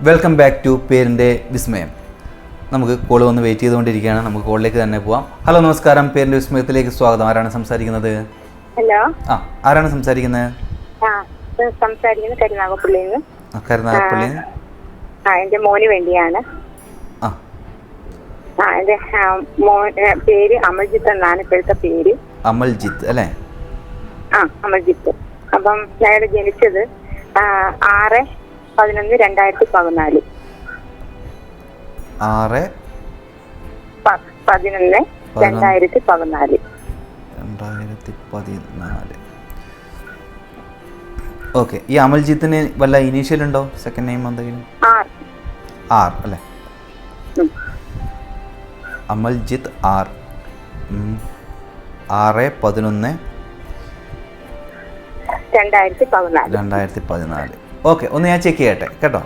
Welcome back to പേരിൻ്റെ വിസ്മയം. നമുക്ക് കോൾ വന്ന് വെയിറ്റ് ചെയ്തുകൊണ്ടിരിക്കുകയാണ്. നമുക്ക് കോളിലേക്ക് തന്നെ പോവാം. ഹലോ, നമസ്കാരം. പേരിൻ്റെ വിസ്മയത്തിലേക്ക് സ്വാഗതം. ആരാണ് സംസാരിക്കുന്നത്? ഹലോ. ആരാണ് സംസാരിക്കുന്നത്? കരുനാഗപ്പള്ളിയിൽ. കരുനാഗപ്പള്ളി. എന്റെ മോന് വേണ്ടിയാണ്. എന്റെ പേര് അമൽജിത്ത് എന്നാണ് ഇപ്പോഴത്തെ പേര്. അമൽജിത്ത് അല്ലേ? അമൽജിത്ത്. അപ്പം ഞാൻ ജനിച്ചത് 6/11/2014. 6/11/2014. ഓക്കെ. ഈ അമൽജിത്തിന് വല്ല ഇനീഷ്യൽ ഉണ്ടോ? സെക്കൻഡ് നെയിം എന്തെങ്കിലും? ആർ അല്ലേ? അമൽജിത്ത് ആർ. 6/11/2014. ഓക്കെ, ഒന്ന് ഞാൻ ചെക്ക് ചെയ്യട്ടെ കേട്ടോ.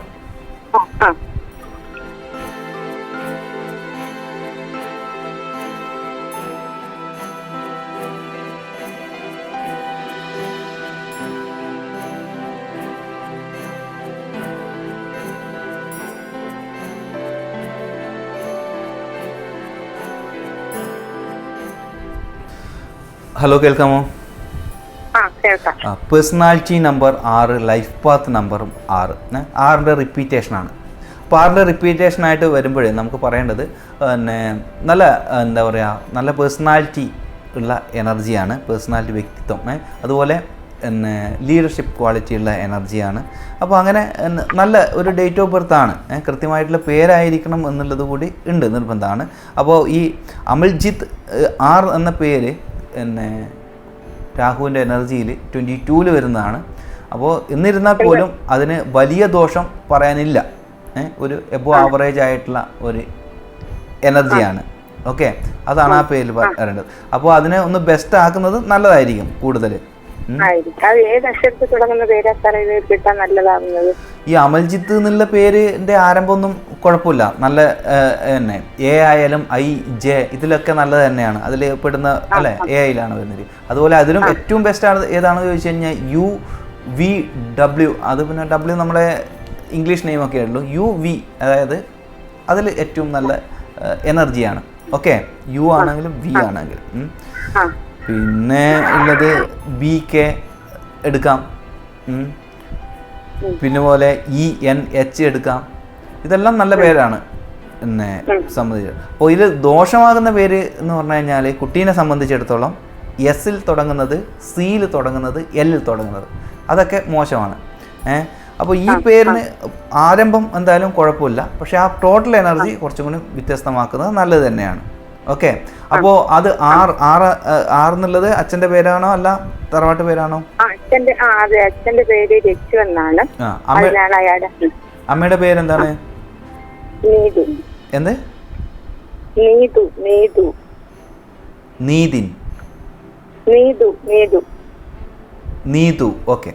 ഹലോ, കേൾക്കാമോ? പേഴ്സണാലിറ്റി നമ്പർ 6, ലൈഫ് പാത്ത് നമ്പറും 6. 6ൻ്റെ റിപ്പീറ്റേഷനാണ്. അപ്പോൾ 6ൻ്റെ റിപ്പീറ്റേഷനായിട്ട് വരുമ്പോഴേ നമുക്ക് പറയേണ്ടത് പിന്നെ നല്ല എന്താ പറയുക, നല്ല പേഴ്സണാലിറ്റി ഉള്ള എനർജിയാണ്. പേഴ്സണാലിറ്റി, വ്യക്തിത്വം, അതുപോലെ പിന്നെ ലീഡർഷിപ്പ് ക്വാളിറ്റി ഉള്ള എനർജിയാണ്. അപ്പോൾ അങ്ങനെ നല്ല ഒരു ഡേറ്റ് ഓഫ് ബർത്ത് ആണ്. കൃത്യമായിട്ടുള്ള പേരായിരിക്കണം എന്നുള്ളത് കൂടി ഉണ്ട്, നിർബന്ധമാണ്. അപ്പോൾ ഈ അമൽജിത്ത് ആർ എന്ന പേര് പിന്നെ രാഹുവിൻ്റെ എനർജിയിൽ 22 വരുന്നതാണ്. അപ്പോൾ എന്നിരുന്നാൽ പോലും അതിന് വലിയ ദോഷം പറയാനില്ല. ഒരു എബോ ആവറേജ് ആയിട്ടുള്ള ഒരു എനർജിയാണ്. ഓക്കെ, അതാണ് ആ പേരിൽ പറയേണ്ടത്. അപ്പോൾ അതിനെ ഒന്ന് ബെസ്റ്റ് ആക്കുന്നത് നല്ലതായിരിക്കും കൂടുതൽ. ഈ അമൽജിത്ത് എന്നുള്ള പേരിൻ്റെ ആരംഭമൊന്നും കുഴപ്പമില്ല, നല്ല തന്നെ. എ ആയാലും I, J ഇതിലൊക്കെ നല്ലത് തന്നെയാണ്. അതിൽ പെടുന്ന അല്ലേ, AIയിലാണ് വരുന്നത്. അതുപോലെ അതിലും ഏറ്റവും ബെസ്റ്റ് ആണ് ഏതാണെന്ന് ചോദിച്ചു കഴിഞ്ഞാൽ UVW. അത് പിന്നെ W നമ്മുടെ ഇംഗ്ലീഷ് നെയിമൊക്കെ ഉള്ളൂ. UV അതായത് അതിൽ ഏറ്റവും നല്ല എനർജിയാണ്. ഓക്കെ, U ആണെങ്കിലും V ആണെങ്കിലും. പിന്നെ ഉള്ളത് BK എടുക്കാം. പിന്നെ പോലെ ENH എടുക്കാം. ഇതെല്ലാം നല്ല പേരാണ് എന്നെ സംബന്ധിച്ച്. അപ്പോൾ ഇതിൽ ദോഷമാകുന്ന പേര് എന്ന് പറഞ്ഞു കഴിഞ്ഞാൽ കുട്ടീനെ സംബന്ധിച്ചിടത്തോളം S-ൽ തുടങ്ങുന്നത്, C-ൽ തുടങ്ങുന്നത്, L-ൽ തുടങ്ങുന്നത്, അതൊക്കെ മോശമാണ്. അപ്പോൾ ഈ പേരിന് ആരംഭം എന്തായാലും കുഴപ്പമില്ല, പക്ഷേ ആ ടോട്ടൽ എനർജി കുറച്ചും കൂടി വ്യത്യസ്തമാക്കുന്നത് നല്ലത് തന്നെയാണ്. ഓക്കെ, അപ്പോൾ അത് ആർ എന്നുള്ളത് അച്ഛൻ്റെ പേരാണോ അല്ല തറവാട്ട് പേരാണോ? അച്ഛന്റെ പേര് രച്ചു എന്നാണ്. അമ്മയുടെ പേരെന്താണ്? എന്ത്? നീതു. ഓക്കെ.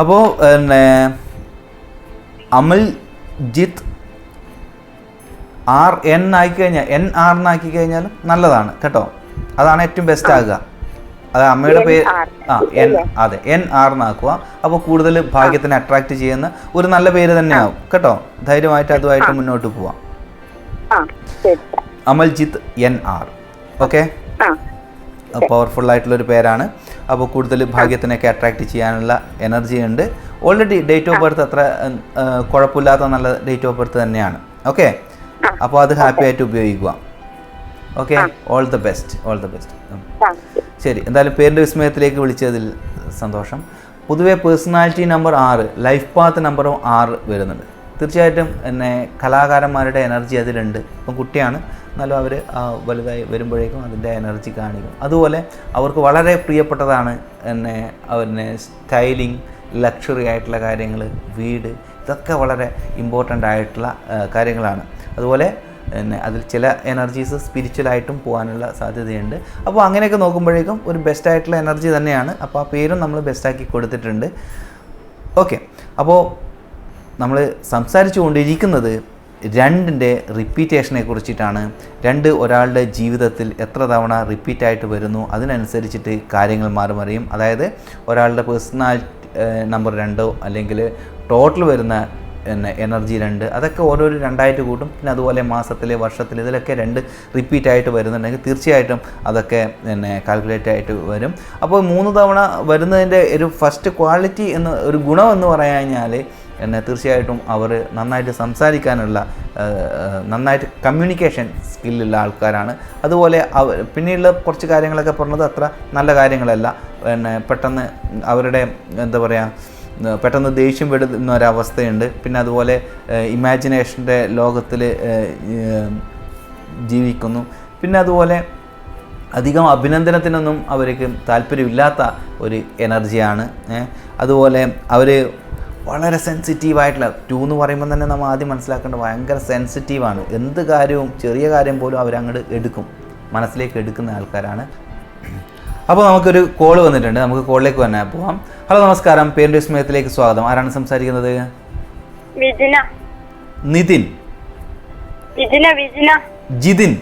അപ്പോൾ പിന്നെ അമൽജിത്ത് RN ആക്കിക്കഴിഞ്ഞാൽ NR എന്നാക്കി കഴിഞ്ഞാലും നല്ലതാണ് കേട്ടോ. അതാണ് ഏറ്റവും ബെസ്റ്റ് ആകുക. അത് അമ്മയുടെ പേര് അതെ NR എന്നാക്കുക. അപ്പോൾ കൂടുതൽ ഭാഗ്യത്തിന് അട്രാക്റ്റ് ചെയ്യുന്ന ഒരു നല്ല പേര് തന്നെയാവും കേട്ടോ. ധൈര്യമായിട്ട് അതുമായിട്ട് മുന്നോട്ട് പോവാം. അമൽജിത്ത് NR. ഓക്കെ, പവർഫുൾ ആയിട്ടുള്ളൊരു പേരാണ്. അപ്പോൾ കൂടുതൽ ഭാഗ്യത്തിനൊക്കെ അട്രാക്റ്റ് ചെയ്യാനുള്ള എനർജി ഉണ്ട്. ഓൾറെഡി ഡേറ്റ് ഓഫ് ബർത്ത് അത്ര കുഴപ്പമില്ലാത്ത നല്ല ഡേറ്റ് ഓഫ് ബർത്ത് തന്നെയാണ്. ഓക്കെ, അപ്പോൾ അത് ഹാപ്പി ആയിട്ട് ഉപയോഗിക്കുക. Okay, all the best. ശരി, എന്തായാലും പേരിൻ്റെ വിസ്മയത്തിലേക്ക് വിളിച്ചതിൽ സന്തോഷം. പൊതുവെ പേഴ്സണാലിറ്റി നമ്പർ 6, ലൈഫ് പാത്ത് നമ്പറും 6 വരുന്നുണ്ട്. തീർച്ചയായിട്ടും എന്നെ കലാകാരന്മാരുടെ എനർജി അതിലുണ്ട്. ഇപ്പം കുട്ടിയാണ്, എന്നാലും അവർ വലുതായി വരുമ്പോഴേക്കും അതിൻ്റെ എനർജി കാണിക്കും. അതുപോലെ അവർക്ക് വളരെ പ്രിയപ്പെട്ടതാണ് അവരുടെ സ്റ്റൈലിംഗ്, ലക്ഷറി ആയിട്ടുള്ള കാര്യങ്ങൾ, വീട്, ഇതൊക്കെ വളരെ ഇമ്പോർട്ടൻ്റ് ആയിട്ടുള്ള കാര്യങ്ങളാണ്. അതുപോലെ അതിൽ ചില എനർജീസ് സ്പിരിച്വലായിട്ടും പോകാനുള്ള സാധ്യതയുണ്ട്. അപ്പോൾ അങ്ങനെയൊക്കെ നോക്കുമ്പോഴേക്കും ഒരു ബെസ്റ്റായിട്ടുള്ള എനർജി തന്നെയാണ്. അപ്പോൾ ആ പേരും നമ്മൾ ബെസ്റ്റാക്കി കൊടുത്തിട്ടുണ്ട്. ഓക്കെ, അപ്പോൾ നമ്മൾ സംസാരിച്ചു കൊണ്ടിരിക്കുന്നത് രണ്ടിൻ്റെ റിപ്പീറ്റേഷനെ കുറിച്ചിട്ടാണ്. രണ്ട് ഒരാളുടെ ജീവിതത്തിൽ എത്ര തവണ റിപ്പീറ്റായിട്ട് വരുന്നു അതിനനുസരിച്ചിട്ട് കാര്യങ്ങൾ മാറിയും. അതായത് ഒരാളുടെ പേഴ്സണാലിറ്റി നമ്പർ 2 അല്ലെങ്കിൽ ടോട്ടൽ വരുന്ന എനർജി 2 അതൊക്കെ ഓരോരോ 2ആയിട്ട് കൂട്ടും. പിന്നെ അതുപോലെ മാസത്തിൽ വർഷത്തിൽ ഇതിലൊക്കെ 2 റിപ്പീറ്റായിട്ട് വരുന്നുണ്ടെങ്കിൽ തീർച്ചയായിട്ടും അതൊക്കെ കാൽക്കുലേറ്റ് ആയിട്ട് വരും. അപ്പോൾ 3 തവണ വരുന്നതിൻ്റെ ഒരു ഫസ്റ്റ് ക്വാളിറ്റി ഒരു ഗുണം എന്ന് പറഞ്ഞു കഴിഞ്ഞാൽ തീർച്ചയായിട്ടും അവർ നന്നായിട്ട് സംസാരിക്കാനുള്ള നന്നായിട്ട് കമ്മ്യൂണിക്കേഷൻ സ്കില്ലുള്ള ആൾക്കാരാണ്. അതുപോലെ പിന്നെയുള്ള കുറച്ച് കാര്യങ്ങളൊക്കെ പറഞ്ഞത് അത്ര നല്ല കാര്യങ്ങളല്ല. പെട്ടെന്ന് അവരുടെ എന്താ പറയുക പെട്ടെന്ന് ദേഷ്യം വിടുന്ന ഒരവസ്ഥയുണ്ട്. പിന്നെ അതുപോലെ ഇമാജിനേഷൻ്റെ ലോകത്തിൽ ജീവിക്കുന്നു. പിന്നെ അതുപോലെ അധികം അഭിനന്ദനത്തിനൊന്നും അവർക്ക് താല്പര്യമില്ലാത്ത ഒരു എനർജിയാണ്. അതുപോലെ അവർ വളരെ സെൻസിറ്റീവായിട്ടുള്ള 2 എന്ന് പറയുമ്പോൾ തന്നെ നമ്മൾ ആദ്യം മനസ്സിലാക്കേണ്ടത് ഭയങ്കര സെൻസിറ്റീവാണ്. എന്ത് കാര്യവും ചെറിയ കാര്യം പോലും അവരങ്ങോട്ട് എടുക്കും, മനസ്സിലേക്ക് എടുക്കുന്ന ആൾക്കാരാണ്. അപ്പോൾ നമുക്കൊരു കോൾ വന്നിട്ടുണ്ട്, നമുക്ക് കോളിലേക്ക് തന്നെ പോവാം. ഹലോ നമസ്കാരം, പേരിൻ്റെ സ്മയത്തിലേക്ക് സ്വാഗതം. ആരാണ് സംസാരിക്കുന്നത്? വിജിന. നിതിൻ. വിജിന. ജിതിൻ.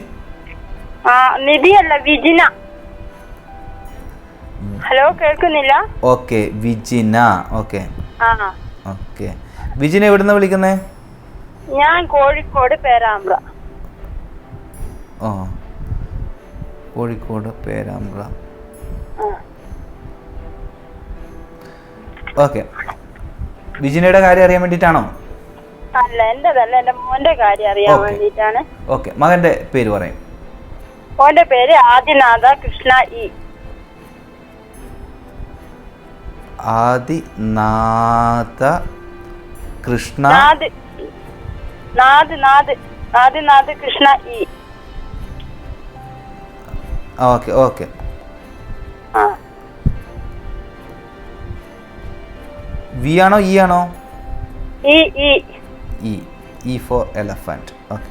നിധിയല്ല, വിജിന. ഹലോ, കേൾക്കുന്നില്ല? Okay, Vijina. Okay okay. Vijina എവിടുന്ന വിളിക്കുന്നേ? ഞാൻ കോഴിക്കോട് പേരാമ്പ്ര. ഓ, കോഴിക്കോട് പേരാമ്പ്ര. ഓക്കെ. വിജിനയുടെ കാര്യം അറിയാൻ വേണ്ടിയിട്ടാണോ? അല്ല, എന്റേതല്ല, എന്റെ മോന്റെ കാര്യം അറിയാൻ വേണ്ടിയിട്ടാണ്. ഓക്കെ, മകന്റെ പേര് പറയും. മോന്റെ പേര് Adinatha Krishna E. Adinatha Krishna. Adinath Krishna E. Okay okay. V ആണോ ഇ ആണോ? E for elephant. Okay.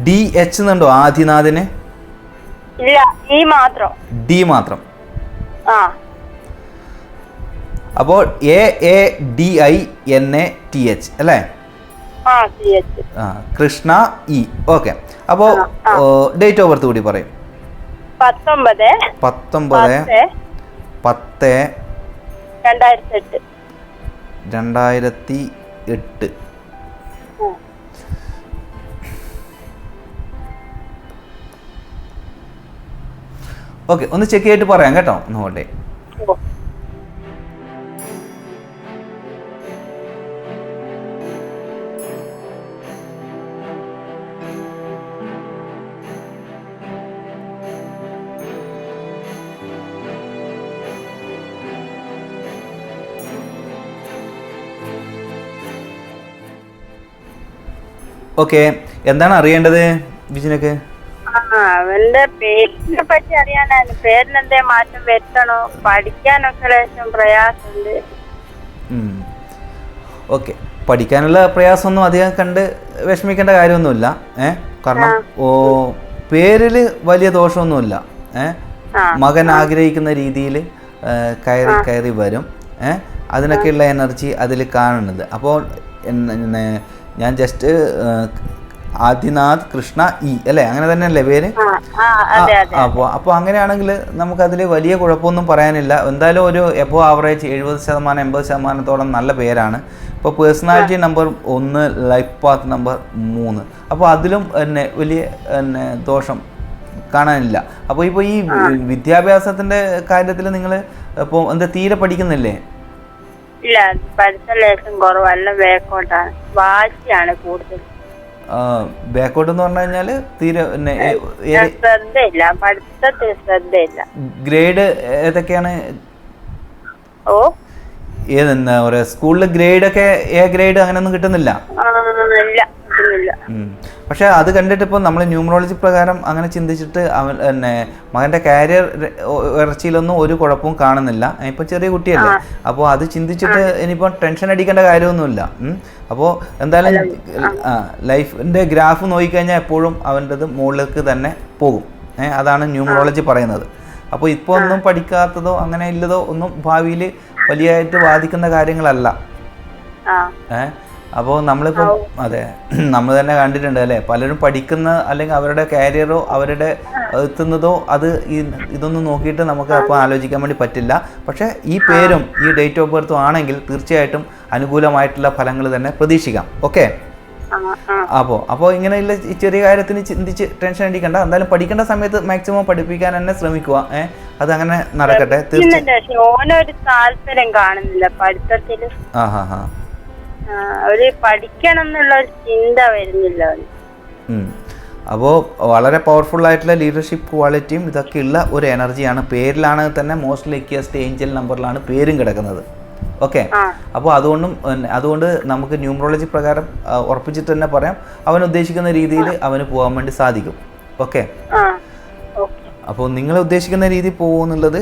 D H എന്നുണ്ടോ ആദിനാഥിന്? ഇല്ല, ഇ മാത്രം. ഡി മാത്രം. അപ്പോൾ AADINATH അല്ലേ? കൃഷ്ണ ഇ. ഓക്കെ. അപ്പോൾ ഡേറ്റ് ഓഫ് ബർത്ത് കൂടി പറയും. 19/10/2008. ഓക്കെ, ഒന്ന് ചെക്ക് ചെയ്തിട്ട് പറയാം കേട്ടോ. ഒന്നുകൊണ്ടേ. ഓക്കെ, എന്താണ് അറിയേണ്ടത് വിജിനക്ക്? അവന്റെ പേരിനെ പറ്റി അറിയാനാണ്. പേരിനെന്തേ മാറ്റം വരുത്തണോ? പഠിക്കാനൊക്കെ ലേശം പ്രയാസമുണ്ട്. ഓക്കെ, പഠിക്കാനുള്ള പ്രയാസമൊന്നും അധികം കണ്ട് വിഷമിക്കേണ്ട കാര്യമൊന്നുമില്ല. കാരണം പേരിൽ വലിയ ദോഷമൊന്നുമില്ല. മകൻ ആഗ്രഹിക്കുന്ന രീതിയിൽ കയറി വരും. അതിനൊക്കെയുള്ള എനർജി അതിൽ കാണുന്നത്. അപ്പോൾ ഞാൻ ജസ്റ്റ് ആദിനാഥ് കൃഷ്ണ ഇ അല്ലേ, അങ്ങനെ തന്നെയല്ലേ പേര്? അപ്പോൾ അങ്ങനെയാണെങ്കിൽ നമുക്കതിൽ വലിയ കുഴപ്പമൊന്നും പറയാനില്ല. എന്തായാലും ഒരു എബോ ആവറേജ് 70% 80% നല്ല പേരാണ്. ഇപ്പോൾ personality number 1, life path number 3. അപ്പോൾ അതിലും വലിയ ദോഷം കാണാനില്ല. അപ്പോൾ ഇപ്പോൾ ഈ വിദ്യാഭ്യാസത്തിൻ്റെ കാര്യത്തിൽ നിങ്ങൾ ഇപ്പോൾ എന്താ തീരെ പഠിക്കുന്നില്ലേ? ഇല്ല, പഠിത്തം ലേശം കുറവല്ല, ബാക്കോട്ടാണ്. വാശിയാണ് കൂടുതൽ. ബാക്കോട്ട് എന്ന് പറഞ്ഞു കഴിഞ്ഞാൽ തീരെ ശ്രദ്ധയില്ല, പഠിത്തത്തിൽ ശ്രദ്ധയില്ല. ഗ്രേഡ് ഏതൊക്കെയാണ്? ഏതെന്താ പറയുക, സ്കൂളിൽ ഗ്രേഡൊക്കെ എ ഗ്രേഡ് അങ്ങനെയൊന്നും കിട്ടുന്നില്ല. പക്ഷെ അത് കണ്ടിട്ട് ഇപ്പോൾ നമ്മൾ ന്യൂമറോളജി പ്രകാരം അങ്ങനെ ചിന്തിച്ചിട്ട് മകൻ്റെ കാരിയർ ഇറച്ചിയിലൊന്നും ഒരു കുഴപ്പവും കാണുന്നില്ല. ഇപ്പം ചെറിയ കുട്ടിയല്ലേ, അപ്പോൾ അത് ചിന്തിച്ചിട്ട് ഇനിയിപ്പോൾ ടെൻഷൻ അടിക്കേണ്ട കാര്യമൊന്നുമില്ല. അപ്പോൾ എന്തായാലും ലൈഫിൻ്റെ ഗ്രാഫ് നോക്കിക്കഴിഞ്ഞാൽ എപ്പോഴും അവൻ്റെത് മുകളിലേക്ക് തന്നെ പോകും. അതാണ് ന്യൂമറോളജി പറയുന്നത്. അപ്പോൾ ഇപ്പോൾ ഒന്നും പഠിക്കാത്തതോ അങ്ങനെ ഇല്ലതോ ഒന്നും ഭാവിയിൽ വലിയായിട്ട് ബാധിക്കുന്ന കാര്യങ്ങളല്ല. അപ്പോൾ നമ്മളിപ്പം അതെ നമ്മൾ തന്നെ കണ്ടിട്ടുണ്ട് അല്ലേ, പലരും പഠിക്കുന്ന അല്ലെങ്കിൽ അവരുടെ കാരിയറോ അവരുടെ എത്തുന്നതോ അത് ഇതൊന്നും നോക്കിയിട്ട് നമുക്ക് അപ്പോൾ ആലോചിക്കാൻ വേണ്ടി പറ്റില്ല. പക്ഷേ ഈ പേരും ഈ ഡേറ്റ് ഓഫ് ബർത്തും ആണെങ്കിൽ തീർച്ചയായിട്ടും അനുകൂലമായിട്ടുള്ള ഫലങ്ങൾ തന്നെ പ്രതീക്ഷിക്കാം. ഓക്കെ, അപ്പോൾ ഇങ്ങനെയുള്ള ഈ ചെറിയ കാര്യത്തിന് ചിന്തിച്ച് ടെൻഷൻ അടിക്കണ്ട. എന്തായാലും പഠിക്കേണ്ട സമയത്ത് മാക്സിമം പഠിപ്പിക്കാൻ തന്നെ ശ്രമിക്കുക. അതങ്ങനെ നടക്കട്ടെ. താല്പര്യം കാണുന്നില്ല പഠിത്തത്തിൽ. പഠിക്കണം എന്നുള്ള ഒരു ചിന്ത വരുന്നില്ല. അപ്പോൾ വളരെ പവർഫുൾ ആയിട്ടുള്ള ലീഡർഷിപ്പ് ക്വാളിറ്റിയും ഇതൊക്കെ ഉള്ള ഒരു എനർജിയാണ്. പേരിലാണ് തന്നെ മോസ്റ്റ് ലക്കിയസ്റ്റ് ഏഞ്ചൽ നമ്പറിലാണ് പേരും കിടക്കുന്നത്. ഓക്കെ, അപ്പോൾ അതുകൊണ്ട് നമുക്ക് ന്യൂമറോളജി പ്രകാരം ഉറപ്പിച്ചിട്ട് തന്നെ പറയാം, അവൻ ഉദ്ദേശിക്കുന്ന രീതിയിൽ അവന് പോകാൻ വേണ്ടി സാധിക്കും. ഓക്കെ, അപ്പോൾ നിങ്ങൾ ഉദ്ദേശിക്കുന്ന രീതിയിൽ പോകുമെന്നുള്ളത്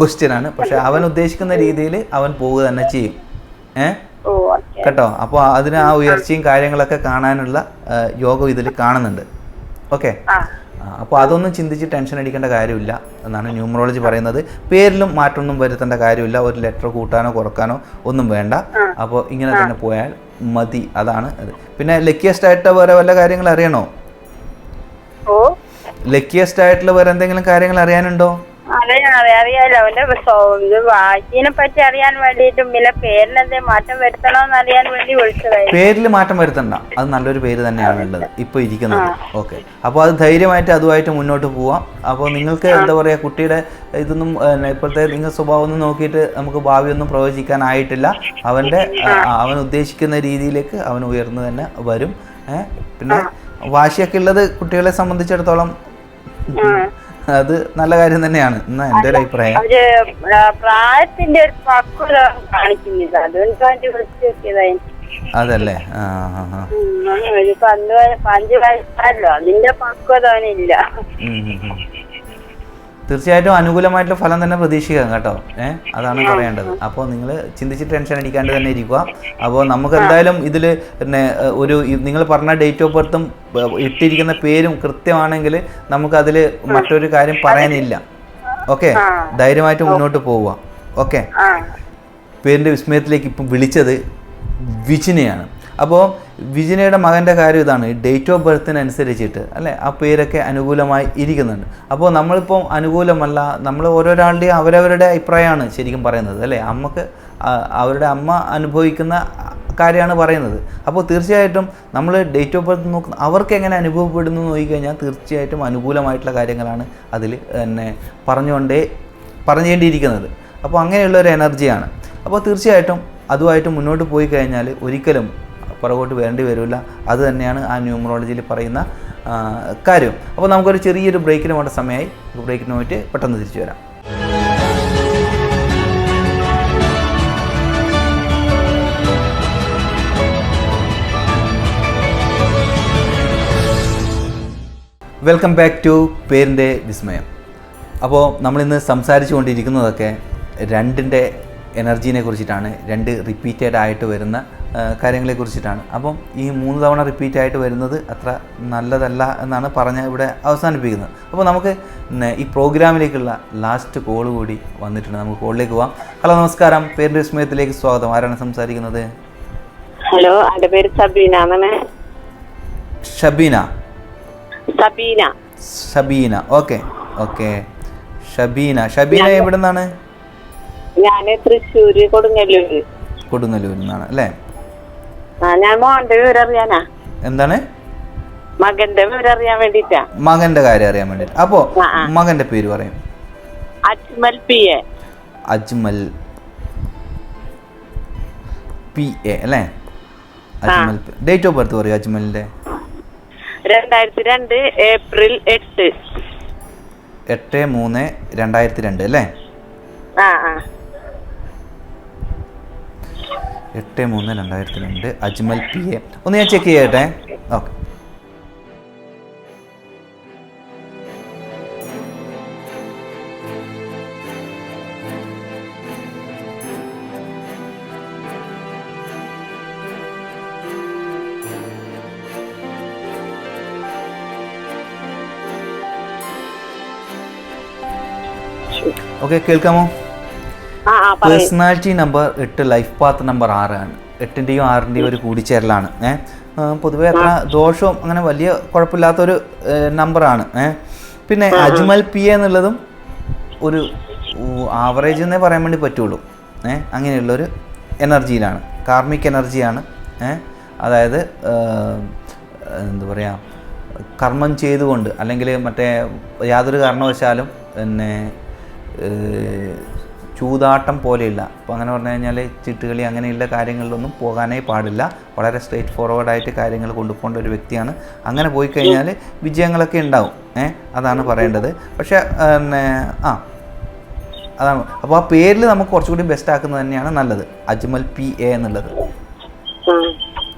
ക്വസ്റ്റ്യൻ ആണ്. പക്ഷെ അവൻ ഉദ്ദേശിക്കുന്ന രീതിയിൽ അവൻ പോവുക തന്നെ ചെയ്യും. കേട്ടോ, അപ്പോൾ അതിന് ആ ഉയർച്ചയും കാര്യങ്ങളൊക്കെ കാണാനുള്ള യോഗം ഇതിൽ കാണുന്നുണ്ട്. ഓക്കെ, അപ്പോൾ അതൊന്നും ചിന്തിച്ച് ടെൻഷൻ അടിക്കേണ്ട കാര്യമില്ല എന്നാണ് ന്യൂമറോളജി പറയുന്നത്. പേരിലും മാറ്റമൊന്നും വരുത്തേണ്ട കാര്യമില്ല. ഒരു ലെറ്റർ കൂട്ടാനോ കുറക്കാനോ ഒന്നും വേണ്ട. അപ്പോൾ ഇങ്ങനെ തന്നെ പോയാൽ മതി. അതാണ് അത്. പിന്നെ ലക്കിയസ്റ്റ് ആയിട്ട് വേറെ വല്ല കാര്യങ്ങൾ അറിയണോ? ലക്കിയസ്റ്റ് ആയിട്ടുള്ള വേറെ എന്തെങ്കിലും കാര്യങ്ങൾ അറിയാനുണ്ടോ? അറിയാലോ, അവന്റെ വാശിനെ പറ്റി അറിയാൻ വേണ്ടിയിട്ടും പിന്നെ പേരിനെന്തേ മാറ്റം വരുത്തണോന്ന് അറിയാൻ വേണ്ടി വിളിച്ചതായിരുന്നു. പേരിൽ മാറ്റം വരുത്തണ്ട, അത് നല്ലൊരു പേര് തന്നെയാണ് ഉള്ളത് ഇപ്പോൾ ഇരിക്കുന്നത്. ഓക്കെ, അപ്പോൾ അത് ധൈര്യമായിട്ട് അതുമായിട്ട് മുന്നോട്ട് പോവാം. അപ്പോൾ നിങ്ങൾക്ക് എന്താ പറയുക, കുട്ടിയുടെ ഇതൊന്നും ഇപ്പോഴത്തെ നിങ്ങൾ സ്വഭാവം ഒന്നും നോക്കിയിട്ട് നമുക്ക് ഭാവിയൊന്നും പ്രവചിക്കാനായിട്ടില്ല. അവൻ ഉദ്ദേശിക്കുന്ന രീതിയിലേക്ക് അവൻ ഉയർന്നു തന്നെ വരും. പിന്നെ വാശിയൊക്കെ ഉള്ളത് കുട്ടികളെ സംബന്ധിച്ചിടത്തോളം അത് നല്ല കാര്യം തന്നെയാണ് എന്നാ എൻ്റെ ഒരു അഭിപ്രായം. പ്രായത്തിന്റെ ഒരു പക്വത കാണിക്കുന്നില്ല, അതല്ലേ? 5 വയസ്സായല്ലോ, അതിന്റെ പക്വത അവനില്ല. തീർച്ചയായിട്ടും അനുകൂലമായിട്ടുള്ള ഫലം തന്നെ പ്രതീക്ഷിക്കാം കേട്ടോ. അതാണ് പറയേണ്ടത്. അപ്പോൾ നിങ്ങൾ ചിന്തിച്ച് ടെൻഷൻ അടിക്കാണ്ട് തന്നെ ഇരിക്കുക. അപ്പോൾ നമുക്ക് എന്തായാലും ഇതിൽ പിന്നെ നിങ്ങൾ പറഞ്ഞ ഡേറ്റ് ഓഫ് ബർത്തും ഇട്ടിരിക്കുന്ന പേരും കൃത്യമാണെങ്കിൽ നമുക്കതിൽ മറ്റൊരു കാര്യം പറയാനില്ല. ഓക്കെ, ധൈര്യമായിട്ട് മുന്നോട്ട് പോവുക. ഓക്കെ, പേരിൻ്റെ വിസ്മയത്തിലേക്ക് ഇപ്പം വിളിച്ചത് വിജിനയാണ്. അപ്പോൾ വിജിനയുടെ മകൻ്റെ കാര്യം ഇതാണ്, ഡേറ്റ് ഓഫ് ബർത്തിനനുസരിച്ചിട്ട് അല്ലേ ആ പേരൊക്കെ അനുകൂലമായി ഇരിക്കുന്നുണ്ട്. അപ്പോൾ നമ്മളിപ്പോൾ അനുകൂലമല്ല, നമ്മൾ ഓരോരാളുടെയും അവരവരുടെ അഭിപ്രായമാണ് ശരിക്കും പറയുന്നത് അല്ലേ. അവരുടെ അമ്മ അനുഭവിക്കുന്ന കാര്യമാണ് പറയുന്നത്. അപ്പോൾ തീർച്ചയായിട്ടും നമ്മൾ ഡേറ്റ് ഓഫ് ബർത്ത് നോക്കുന്ന അവർക്ക് എങ്ങനെ അനുഭവപ്പെടുന്നു എന്ന് നോക്കിക്കഴിഞ്ഞാൽ തീർച്ചയായിട്ടും അനുകൂലമായിട്ടുള്ള കാര്യങ്ങളാണ് അതിൽ തന്നെ പറഞ്ഞേണ്ടിയിരിക്കുന്നത്. അപ്പോൾ അങ്ങനെയുള്ളൊരു എനർജിയാണ്. അപ്പോൾ തീർച്ചയായിട്ടും അതുമായിട്ട് മുന്നോട്ട് പോയി കഴിഞ്ഞാൽ ഒരിക്കലും പുറകോട്ട് വരേണ്ടി വരില്ല. അത് തന്നെയാണ് ആ ന്യൂമറോളജിയിൽ പറയുന്ന കാര്യം. അപ്പോൾ നമുക്കൊരു ചെറിയൊരു ബ്രേക്കിന് വേണ്ട സമയമായി. ബ്രേക്കിന് പോയിട്ട് പെട്ടെന്ന് തിരിച്ചു വരാം. വെൽക്കം ബാക്ക് ടു പേരിൻ്റെ വിസ്മയം. അപ്പോൾ നമ്മളിന്ന് സംസാരിച്ചു കൊണ്ടിരിക്കുന്നതൊക്കെ 2ൻ്റെ എനർജീനെ കുറിച്ചിട്ടാണ്. 2 റിപ്പീറ്റഡ് ആയിട്ട് വരുന്ന കാര്യങ്ങളെ കുറിച്ചിട്ടാണ്. അപ്പം ഈ 3 തവണ റിപ്പീറ്റ് ആയിട്ട് വരുന്നത് അത്ര നല്ലതല്ല എന്നാണ് പറഞ്ഞ് ഇവിടെ അവസാനിപ്പിക്കുന്നത്. അപ്പോൾ നമുക്ക് ഈ പ്രോഗ്രാമിലേക്കുള്ള ലാസ്റ്റ് കോൾ കൂടി വന്നിട്ടുണ്ട്. നമുക്ക് കോളിലേക്ക് പോവാം. ഹലോ, നമസ്കാരം. പേരിൻ്റെ വിസ്മയത്തിലേക്ക് സ്വാഗതം. ആരാണ് സംസാരിക്കുന്നത്? ഹലോ, എൻ്റെ പേര് സബീന. ഷബീന. ഓക്കെ, ഷബീന എവിടെ നിന്നാണ്? ഞാൻ തൃശ്ശൂര്, കൊടുങ്ങല്ലൂരിൽ നിന്നാണ് അല്ലേ? ഞാൻ മോന്റെ വിവരം അറിയാനാ. എന്താണ്? മകന്റെ വിവരം അറിയാൻ വേണ്ടിട്ടാ. മകന്റെ കാര്യം അറിയാൻ വേണ്ടിട്ട്. അപ്പോ മകന്റെ പേര് പറയും. അജ്മൽ PA. അജ്മൽ PA അല്ലേ? അജ്മൽ. ഡേറ്റ് ഓഫ് ബർത്ത് പറയൂ അജ്മലിന്റെ. 2002 ഏപ്രിൽ 8. 8/3/2002 അല്ലേ? 8/3/2002 അജ്മൽ PA. ഒന്ന് ഞാൻ ചെക്ക് ചെയ്യട്ടെ. ഓക്കെ. ഓക്കെ, കേൾക്കാമോ? ആ പറയൂ. Personality number 8 life path number 6 ആണ്. 8ൻ്റെയും 6ൻ്റെയും ഒരു കൂടിച്ചേരലാണ്. പൊതുവേ അത്ര ദോഷവും അങ്ങനെ വലിയ കുഴപ്പമില്ലാത്തൊരു നമ്പറാണ്. പിന്നെ അജ്മൽ പി എന്നുള്ളതും ഒരു ആവറേജ് എന്നേ പറയാൻ വേണ്ടി പറ്റുള്ളൂ. അങ്ങനെയുള്ളൊരു എനർജിയിലാണ്, കാർമിക് എനർജിയാണ്. അതായത് എന്താ പറയുക, കർമ്മം ചെയ്തുകൊണ്ട് അല്ലെങ്കിൽ മറ്റേ യാതൊരു കാരണവശാലും പിന്നെ ചൂതാട്ടം പോലെയില്ല. അപ്പോൾ അങ്ങനെ പറഞ്ഞു കഴിഞ്ഞാൽ ചിട്ടുകളി അങ്ങനെയുള്ള കാര്യങ്ങളിലൊന്നും പോകാനേ പാടില്ല. വളരെ സ്ട്രെയിറ്റ് ഫോർവേഡായിട്ട് കാര്യങ്ങൾ കൊണ്ടുപോകേണ്ട ഒരു വ്യക്തിയാണ്. അങ്ങനെ പോയി കഴിഞ്ഞാൽ വിജയങ്ങളൊക്കെ ഉണ്ടാവും. അതാണ് പറയേണ്ടത്. പക്ഷേ പിന്നെ അതാണ്. അപ്പോൾ ആ പേരിൽ നമുക്ക് കുറച്ചുകൂടി ബെസ്റ്റ് ആക്കുന്നത് തന്നെയാണ് നല്ലത്, അജ്മൽ പി എ എന്നുള്ളത്.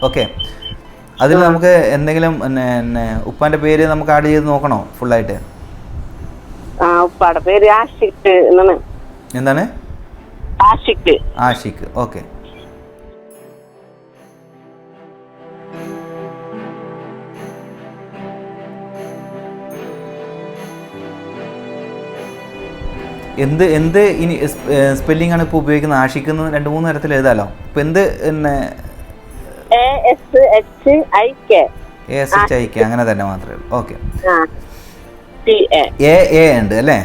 ഓക്കെ, അതിൽ നമുക്ക് എന്തെങ്കിലും പിന്നെ ഉപ്പാൻ്റെ പേര് നമുക്ക് ആഡ് ചെയ്ത് നോക്കണോ ഫുള്ളായിട്ട്? ഉപ്പാടെ പേര് ആഷിഖ് എന്നാണ്. എന്താണ്? ആഷിഖ്. ആഷിഖ്. ഓക്കെ. എന്ത് ഇനി സ്പെല്ലിംഗ് ആണ് ഇപ്പോൾ ഉപയോഗിക്കുന്നത്? ആഷിഖ് എന്ന് 2-3 തരത്തിൽ എഴുതാലോ. ഇപ്പം എന്ത് പിന്നെ ASHIK അങ്ങനെ തന്നെ മാത്രമേ ഉള്ളൂ. ഓക്കെ, എ ഉണ്ട് അല്ലേ?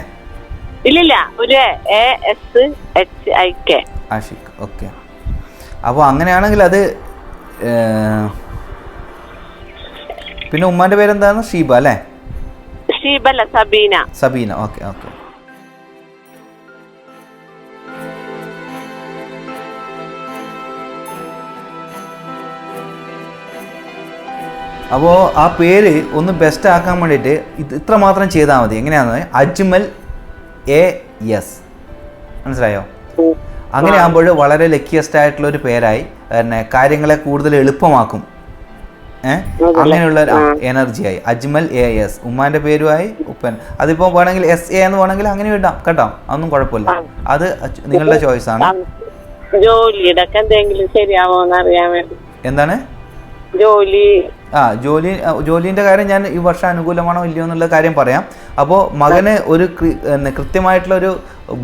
ഇല്ലില്ല, ഒരു ASHIK ആഷിഖ്. ഓക്കെ, അപ്പോൾ അങ്ങനെയാണെങ്കിൽ അത് പിന്നെ ഉമ്മാൻ്റെ പേരെന്താണ്? ഷീബ അല്ലേ? ഷീബല്ല, സബീന. സബീന. Okay okay. അപ്പോൾ ആ പേര് ഒന്ന് ബെസ്റ്റ് ആക്കാൻ വേണ്ടിയിട്ട് ഇത്ര മാത്രം ചെയ്താൽ മതി. എങ്ങനെയാണെന്ന്, അജ്മൽ AS, മനസ്സിലായോ? അങ്ങനെ ആകുമ്പോൾ വളരെ ലക്കിയസ്റ്റ് ആയിട്ടുള്ള ഒരു പേരായി പിന്നെ കാര്യങ്ങളെ കൂടുതൽ എളുപ്പമാക്കും. അങ്ങനെയുള്ള എനർജിയായി അജ്മൽ AS. ഉമ്മാൻ്റെ പേരുമായി ഉപ്പൻ. അതിപ്പോൾ വേണമെങ്കിൽ SA എന്ന് വേണമെങ്കിൽ അങ്ങനെ ഇടാം കേട്ടോ, അതൊന്നും കുഴപ്പമില്ല. അത് നിങ്ങളുടെ ചോയ്സാണ്. ജോലിയുടെ എന്തെങ്കിലും ശരിയാവോന്ന് അറിയാൻ വേണ്ടി. എന്താണ് ജോലിൻ്റെ കാര്യം ഞാൻ ഈ വർഷം അനുകൂലമാണോ ഇല്ലയോ എന്നുള്ള കാര്യം പറയാം. അപ്പോൾ മകന് ഒരു കൃത്യമായിട്ടുള്ള ഒരു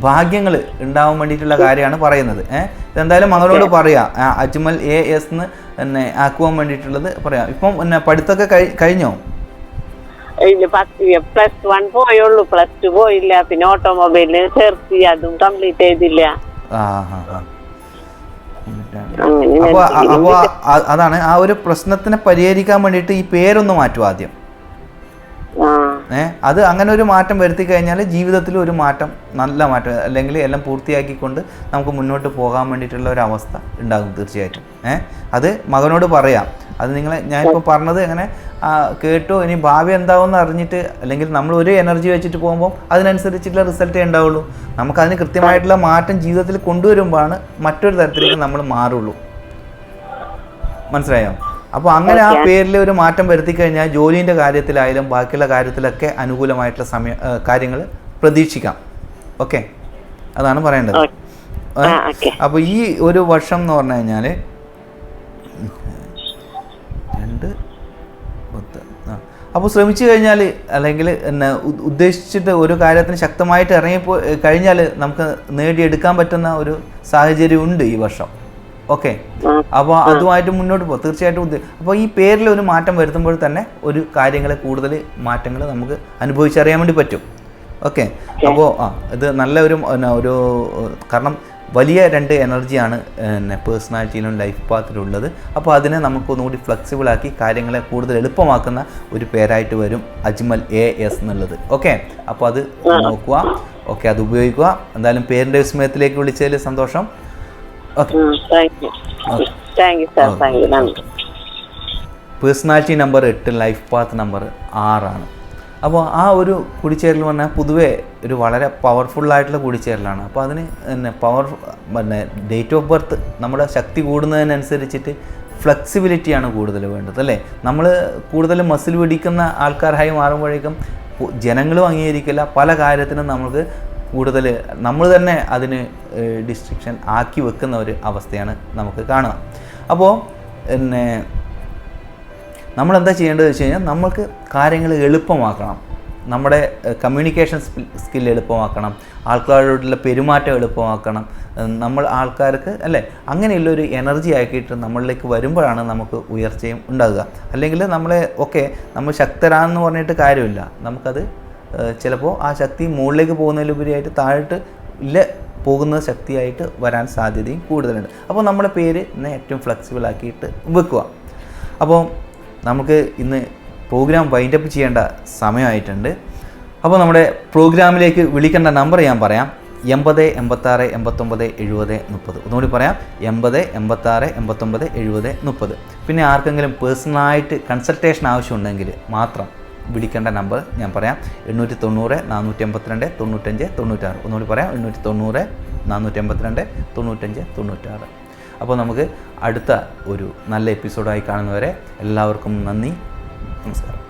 ഭാഗ്യങ്ങൾ ഉണ്ടാവാൻ വേണ്ടിയിട്ടുള്ള കാര്യമാണ് പറയുന്നത്. ഇതെന്തായാലും മകനോട് പറയാം, അജ്മൽ AS എന്ന് പിന്നെ ആക്കുവാൻ വേണ്ടിയിട്ടുള്ളത് പറയാം. ഇപ്പം പിന്നെ പഠിത്തമൊക്കെ കഴിഞ്ഞോ? +1 പോയുള്ളൂ, +2 പോയില്ല. പിന്നെ ഓട്ടോമൊബൈലിന് ചേർത്തി, അതും കംപ്ലീറ്റ് ചെയ്തില്ല. അപ്പോൾ അതാണ് ആ ഒരു പ്രശ്നത്തിനെ പരിഹരിക്കാൻ വേണ്ടിയിട്ട് ഈ പേരൊന്ന് മാറ്റും ആദ്യം. അത് അങ്ങനെ ഒരു മാറ്റം വരുത്തി കഴിഞ്ഞാൽ ജീവിതത്തിൽ ഒരു മാറ്റം, നല്ല മാറ്റം, അല്ലെങ്കിൽ എല്ലാം പൂർത്തിയാക്കിക്കൊണ്ട് നമുക്ക് മുന്നോട്ട് പോകാൻ വേണ്ടിയിട്ടുള്ള ഒരു അവസ്ഥ ഉണ്ടാകും തീർച്ചയായിട്ടും. അത് മകനോട് പറയാം. അത് ഞാനിപ്പോൾ പറഞ്ഞത് എങ്ങനെ കേട്ടു. ഇനി ഭാവി എന്താവുമെന്ന് അറിഞ്ഞിട്ട്, അല്ലെങ്കിൽ നമ്മൾ ഒരു എനർജി വെച്ചിട്ട് പോകുമ്പോൾ അതിനനുസരിച്ചിട്ടുള്ള റിസൾട്ടേ ഉണ്ടാവുള്ളൂ. നമുക്കതിന് കൃത്യമായിട്ടുള്ള മാറ്റം ജീവിതത്തിൽ കൊണ്ടുവരുമ്പോഴാണ് മറ്റൊരു തരത്തിലേക്ക് നമ്മൾ മാറുള്ളൂ. മനസ്സിലായോ? അപ്പോൾ അങ്ങനെ ആ പേരിൽ ഒരു മാറ്റം വരുത്തി കഴിഞ്ഞാൽ ജോലീൻ്റെ കാര്യത്തിലായാലും ബാക്കിയുള്ള കാര്യത്തിലൊക്കെ അനുകൂലമായിട്ടുള്ള കാര്യങ്ങൾ പ്രതീക്ഷിക്കാം. ഓക്കെ, അതാണ് പറയേണ്ടത്. അപ്പോൾ ഈ ഒരു വർഷം എന്ന് പറഞ്ഞു കഴിഞ്ഞാൽ 2 അപ്പോൾ ശ്രമിച്ചു കഴിഞ്ഞാൽ, അല്ലെങ്കിൽ ഉദ്ദേശിച്ചിട്ട് ഒരു കാര്യത്തിന് ശക്തമായിട്ട് ഇറങ്ങിപ്പോ കഴിഞ്ഞാൽ നമുക്ക് നേടിയെടുക്കാൻ പറ്റുന്ന ഒരു സാഹചര്യം ഉണ്ട് ഈ വർഷം. ഓക്കെ, അപ്പോൾ അതുമായിട്ട് മുന്നോട്ട് പോകും തീർച്ചയായിട്ടും. അപ്പോൾ ഈ പേരിൽ ഒരു മാറ്റം വരുത്തുമ്പോൾ തന്നെ ഒരു കാര്യങ്ങളെ കൂടുതൽ മാറ്റങ്ങൾ നമുക്ക് അനുഭവിച്ചറിയാൻ വേണ്ടി പറ്റും. ഓക്കെ, അപ്പോൾ ഇത് നല്ല ഒരു കാരണം വലിയ 2 എനർജിയാണ് പേഴ്സണാലിറ്റിയിലും ലൈഫ് പാത്തിലുള്ളത്. അപ്പോൾ അതിനെ നമുക്കൊന്നുകൂടി ഫ്ലെക്സിബിളാക്കി കാര്യങ്ങളെ കൂടുതൽ എളുപ്പമാക്കുന്ന ഒരു പേരായിട്ട് വരും അജ്മൽ AS എന്നുള്ളത്. ഓക്കെ, അപ്പോൾ അത് നോക്കുക. ഓക്കെ, അത് ഉപയോഗിക്കുക. എന്തായാലും പേരിൻ്റെ വിസ്മയത്തിലേക്ക് വിളിച്ചതിൽ സന്തോഷം. Personality number 8 life path number 6 ആണ്. അപ്പോൾ ആ ഒരു കൂടിച്ചേരൽ പറഞ്ഞാൽ പൊതുവേ ഒരു വളരെ പവർഫുള്ളായിട്ടുള്ള കൂടിച്ചേരലാണ്. അപ്പോൾ അതിന് പിന്നെ ഡേറ്റ് ഓഫ് ബർത്ത് നമ്മുടെ ശക്തി കൂടുന്നതിനനുസരിച്ചിട്ട് ഫ്ലെക്സിബിലിറ്റിയാണ് കൂടുതൽ വേണ്ടത് അല്ലേ? നമ്മൾ കൂടുതൽ മസിൽ പിടിക്കുന്ന ആൾക്കാരായി മാറുമ്പോഴേക്കും ജനങ്ങളും അംഗീകരിക്കില്ല. പല കാര്യത്തിനും നമുക്ക് കൂടുതൽ നമ്മൾ തന്നെ അതിന് ഡിസ്ട്രിക്ഷൻ ആക്കി വെക്കുന്ന ഒരു അവസ്ഥയാണ് നമുക്ക് കാണുക. അപ്പോൾ നമ്മളെന്താ ചെയ്യേണ്ടതെന്ന് വെച്ച് കഴിഞ്ഞാൽ നമുക്ക് കാര്യങ്ങൾ എളുപ്പമാക്കണം. നമ്മുടെ കമ്മ്യൂണിക്കേഷൻ സ്കിൽ എളുപ്പമാക്കണം, ആൾക്കാരോടുള്ള പെരുമാറ്റം എളുപ്പമാക്കണം, നമ്മൾ ആൾക്കാർക്ക് അല്ലേ അങ്ങനെയുള്ളൊരു എനർജി ആക്കിയിട്ട് നമ്മളിലേക്ക് വരുമ്പോഴാണ് നമുക്ക് ഉയർച്ചയും ഉണ്ടാകുക. അല്ലെങ്കിൽ നമ്മളെ നമ്മൾ ശക്തരാണെന്ന് പറഞ്ഞിട്ട് കാര്യമില്ല, നമുക്കത് ചിലപ്പോൾ ആ ശക്തി മുകളിലേക്ക് പോകുന്നതിലുപരിയായിട്ട് താഴോട്ട് പോകുന്ന ശക്തിയായിട്ട് വരാൻ സാധ്യതയും കൂടുതലുണ്ട്. അപ്പോൾ നമ്മുടെ പേര് ഇന്ന് ഏറ്റവും ഫ്ലെക്സിബിൾ ആക്കിയിട്ട് വെക്കുക. അപ്പോൾ നമുക്ക് ഇന്ന് പ്രോഗ്രാം വൈൻഡപ്പ് ചെയ്യേണ്ട സമയമായിട്ടുണ്ട്. അപ്പോൾ നമ്മുടെ പ്രോഗ്രാമിലേക്ക് വിളിക്കേണ്ട നമ്പർ ഞാൻ പറയാം, 80 86 89 70 30. ഒന്നുകൂടി പറയാം, 80 86 89 70 30. പിന്നെ ആർക്കെങ്കിലും പേഴ്സണലായിട്ട് കൺസൾട്ടേഷൻ ആവശ്യമുണ്ടെങ്കിൽ മാത്രം വിളിക്കേണ്ട നമ്പർ ഞാൻ പറയാം, 890 482 95 96. ഒന്നുകൂടി പറയാം, 890 482 95 96. അപ്പോൾ നമുക്ക് അടുത്ത ഒരു നല്ല എപ്പിസോഡായി കാണുന്നവരെ എല്ലാവർക്കും നന്ദി, നമസ്കാരം.